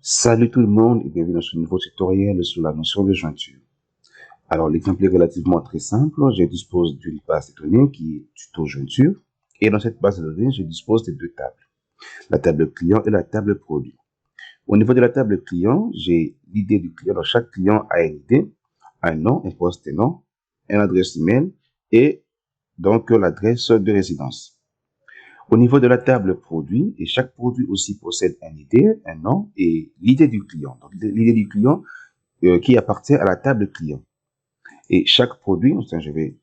Salut tout le monde et bienvenue dans ce nouveau tutoriel sur la notion de jointure. Alors l'exemple est relativement très simple. Je dispose d'une base de données qui est tuto jointure et dans cette base de données, je dispose de deux tables. La table client et la table produit. Au niveau de la table client, j'ai l'idée du client. Donc chaque client a une idée, un nom, un poste nom, une adresse email et donc l'adresse de résidence. Au niveau de la table produit, et chaque produit aussi possède une idée, un nom et l'idée du client. Donc l'idée du client qui appartient à la table client. Et chaque produit, enfin, je vais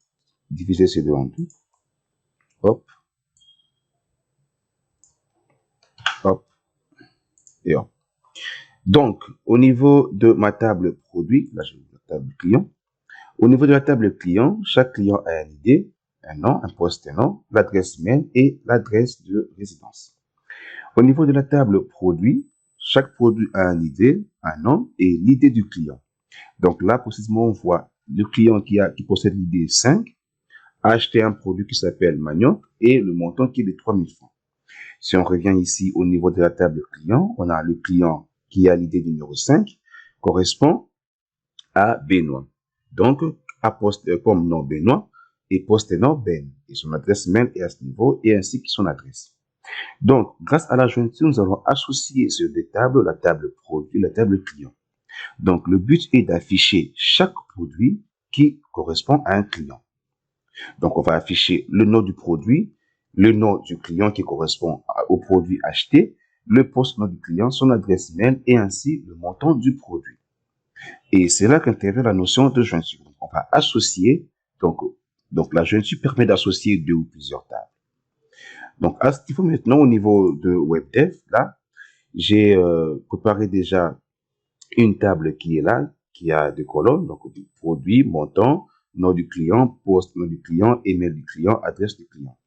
diviser ces deux en deux. Hop, hop et hop. Donc, au niveau de ma table produit, là j'ai la table client. Au niveau de la table client, chaque client a une idée, un nom, un poste nom, l'adresse mail et l'adresse de résidence. Au niveau de la table produit, chaque produit a une idée, un nom et l'idée du client. Donc là, précisément, on voit le client qui possède l'idée 5 a acheté un produit qui s'appelle Manioc et le montant qui est de 3000 francs. Si on revient ici au niveau de la table client, on a le client qui a l'idée numéro 5 correspond à Benoît. Donc, à poste comme nom Benoît et poste nom Ben. Et son adresse mail est à ce niveau et ainsi que son adresse. Donc, grâce à la jointure, nous allons associer ces deux tables, la table produit et la table client. Donc, le but est d'afficher chaque produit qui correspond à un client. Donc, on va afficher le nom du produit, le nom du client qui correspond au produit acheté, le poste nom du client, son adresse mail et ainsi le montant du produit. Et c'est là qu'intervient la notion de jointure. On va associer, donc la jointure permet d'associer deux ou plusieurs tables. Donc, à ce niveau maintenant, au niveau de WebDev, là, j'ai préparé déjà une table qui est là, qui a des colonnes, donc produit, montant, nom du client, poste, nom du client, email du client, adresse du client.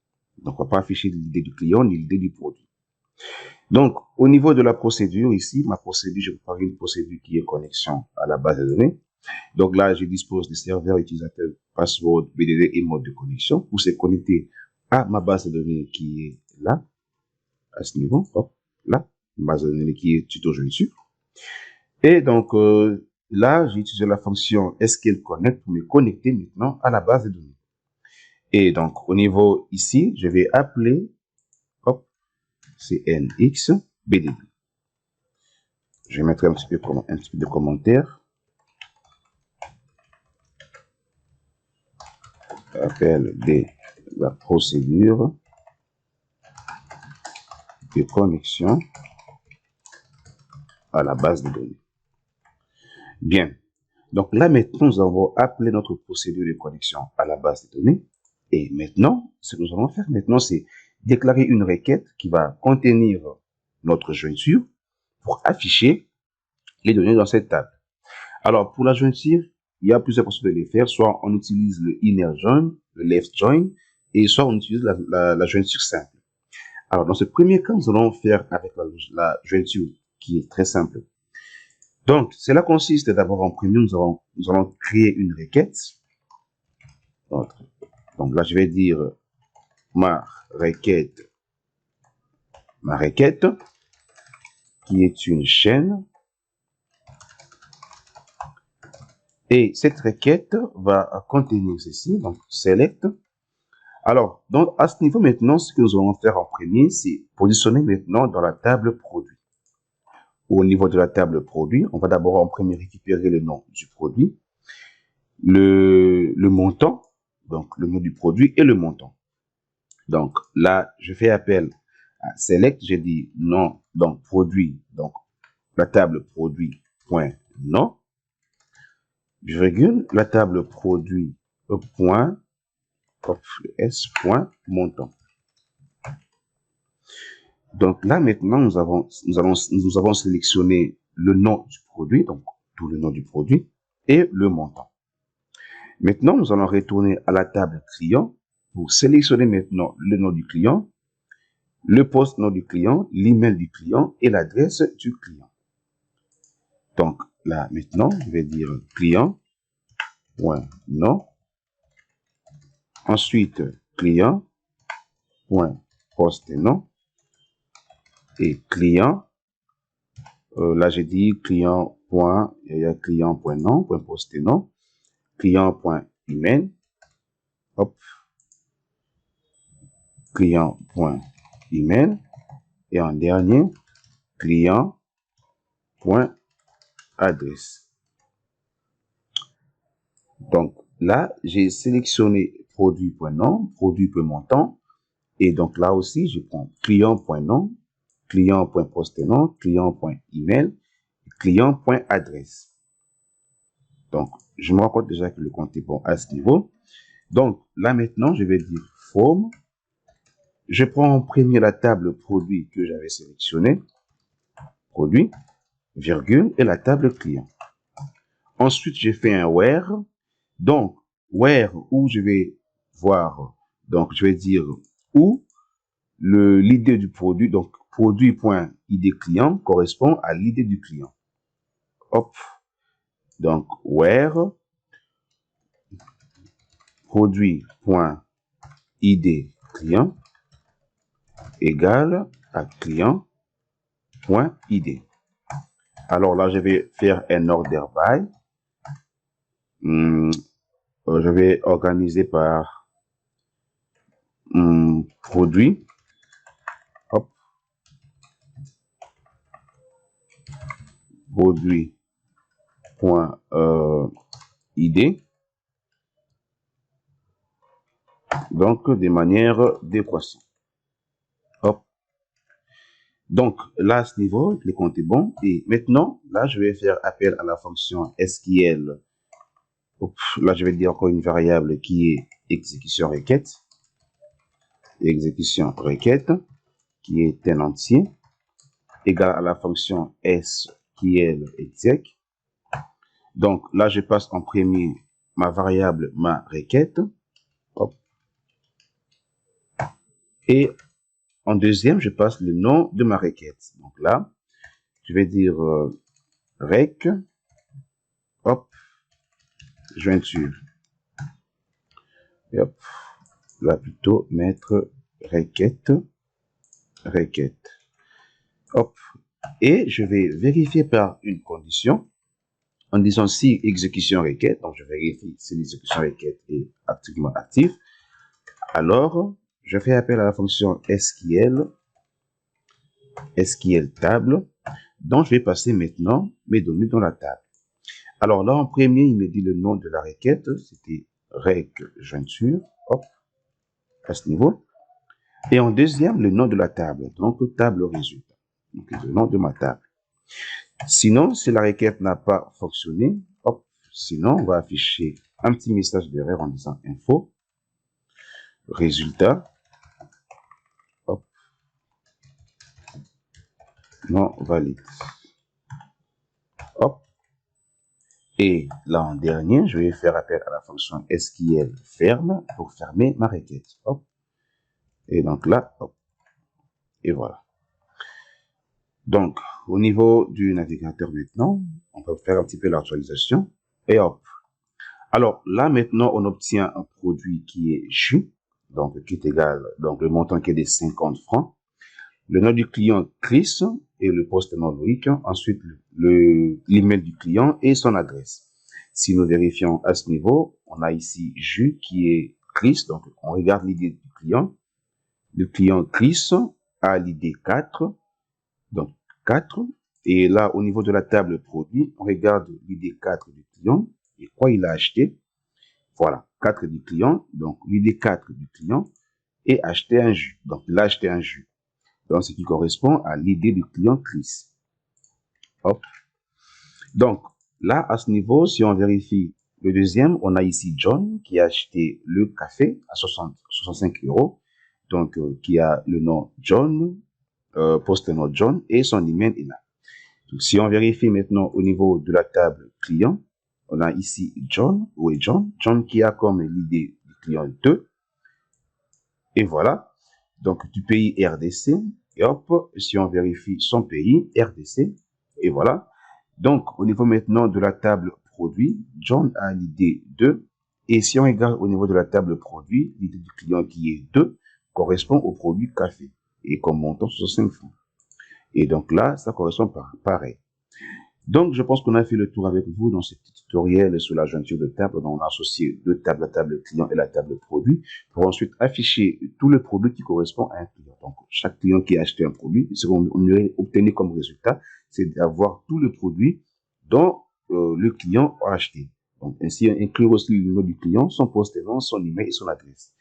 Donc, on va pas afficher l'idée du client ni l'idée du produit. Donc, au niveau de la procédure ici, ma procédure, je prépare une procédure qui est connexion à la base de données. Donc là, je dispose des serveurs utilisateurs, password, BDD et mode de connexion pour se connecter à ma base de données qui est là, à ce niveau, hop, là, une base de données qui est tuto jointure. Et donc, là, j'ai utilisé la fonction SQLConnect pour me connecter maintenant à la base de données. Et donc, au niveau ici, je vais appeler, hop, CNX BDD. Je vais mettre un petit peu de commentaire. Appel de la procédure de connexion à la base de données. Bien. Donc là, maintenant, nous avons appelé notre procédure de connexion à la base de données. Et maintenant, ce que nous allons faire maintenant, c'est déclarer une requête qui va contenir notre jointure pour afficher les données dans cette table. Alors, pour la jointure, il y a plusieurs façons de les faire. Soit on utilise le inner join, le left join, et soit on utilise la jointure simple. Alors, dans ce premier cas, nous allons faire avec la jointure qui est très simple. Donc, cela consiste d'abord en premier, nous allons créer une requête. Donc là, je vais dire ma requête qui est une chaîne. Et cette requête va contenir ceci, donc select. Alors, donc à ce niveau maintenant, ce que nous allons faire en premier, c'est positionner maintenant dans la table produit. Au niveau de la table produit, on va d'abord en premier récupérer le nom du produit, le montant, donc le nom du produit et le montant. Donc là, je fais appel à select, j'ai dit nom, donc produit, donc la table produit point nom, virgule, la table produit point s point montant. Donc là maintenant nous avons sélectionné le nom du produit, donc tout le nom du produit et le montant. Maintenant nous allons retourner à la table client pour sélectionner maintenant le nom du client, le poste nom du client, l'email du client et l'adresse du client. Donc là maintenant je vais dire client point nom, ensuite client point poste nom et client Là, j'ai dit client point, il y a client point nom, point posté nom, client point email, hop, client point email, et en dernier, client point adresse. Donc là, j'ai sélectionné produit.nom, produit.montant, et donc là aussi, je prends client.nom, client.postenom, client.email, client.adresse. Donc, je me rends compte déjà que le compte est bon à ce niveau. Donc là maintenant, je vais dire forme. Je prends en premier la table produit que j'avais sélectionné, produit, virgule, et la table client. Ensuite, j'ai fait un where. Donc, where où je vais voir, donc je vais dire où l'idée du produit, donc produit.id client correspond à l'idée du client. Hop. Donc, where produit.id client égale à client.id. Alors là, je vais faire un order by. Je vais organiser par produit. Hop. Produit.id. Donc, de manière décroissante. Hop. Donc, là, à ce niveau, les comptes est bon. Et maintenant, là, je vais faire appel à la fonction SQL. Là, je vais dire encore une variable qui est exécution requête. Exécution requête, qui est un entier, égal à la fonction SQL exec. Donc, là, je passe en premier ma variable, ma requête. Hop. Et en deuxième, je passe le nom de ma requête. Donc là, je vais dire rec, hop, jointure. Et hop, là plutôt mettre requête, requête. Hop, et je vais vérifier par une condition en disant si exécution requête, donc je vérifie si l'exécution requête est activement active. Alors, je fais appel à la fonction SQL table, dont je vais passer maintenant mes données dans la table. Alors là, en premier, il me dit le nom de la requête, c'était rec jointure, hop, à ce niveau. Et en deuxième, le nom de la table, donc table résultat, donc le nom de ma table. Sinon, si la requête n'a pas fonctionné, hop, sinon, on va afficher un petit message d'erreur en disant info, résultat, hop, non valide. Hop. Et là, en dernier, je vais faire appel à la fonction SQL ferme pour fermer ma requête. Hop. Et donc là, hop. Et voilà. Donc, au niveau du navigateur maintenant, on peut faire un petit peu l'actualisation. Et hop. Alors là, maintenant, on obtient un produit qui est J, donc qui est égal, donc le montant qui est de 50 francs. Le nom du client, Chris, et le poste nom Loïc. Ensuite, l'email du client et son adresse. Si nous vérifions à ce niveau, on a ici J qui est Chris. Donc, on regarde l'idée du client. Le client Chris a l'idée 4. Donc, 4. Et là, au niveau de la table produit, on regarde l'idée 4 du client et quoi il a acheté. Voilà, 4 du client. Donc, l'idée 4 du client et acheter un jus. Donc, il a acheté un jus. Donc, ce qui correspond à l'idée du client Chris. Hop. Donc, là, à ce niveau, si on vérifie le deuxième, on a ici John qui a acheté le café à 65 €. Donc, qui a le nom John, poste-nom John et son email est là. Donc, si on vérifie maintenant au niveau de la table client, on a ici John, où est John? John qui a comme l'idée du client 2. Et voilà. Donc, du pays RDC. Et hop, si on vérifie son pays, RDC. Et voilà. Donc, au niveau maintenant de la table produit, John a l'idée 2. Et si on regarde au niveau de la table produit, l'idée du client qui est 2 correspond au produit café. Et comme montant 65 francs. Et donc là, ça correspond pareil. Donc, je pense qu'on a fait le tour avec vous dans ce petit tutoriel sur la jointure de table. Donc, on a associé deux tables, la table client et la table produit, pour ensuite afficher tout le produit qui correspond à un client. Donc, chaque client qui a acheté un produit, ce qu'on aurait obtenu comme résultat, c'est d'avoir tout le produit dont le client a acheté. Donc, ainsi, inclure aussi le nom du client, son poste et nom, son email et son adresse.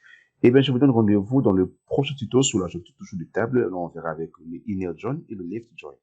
Eh bien, je vous donne rendez-vous dans le prochain tuto sur la jointure de table. Là, on verra avec le inner join et le left join.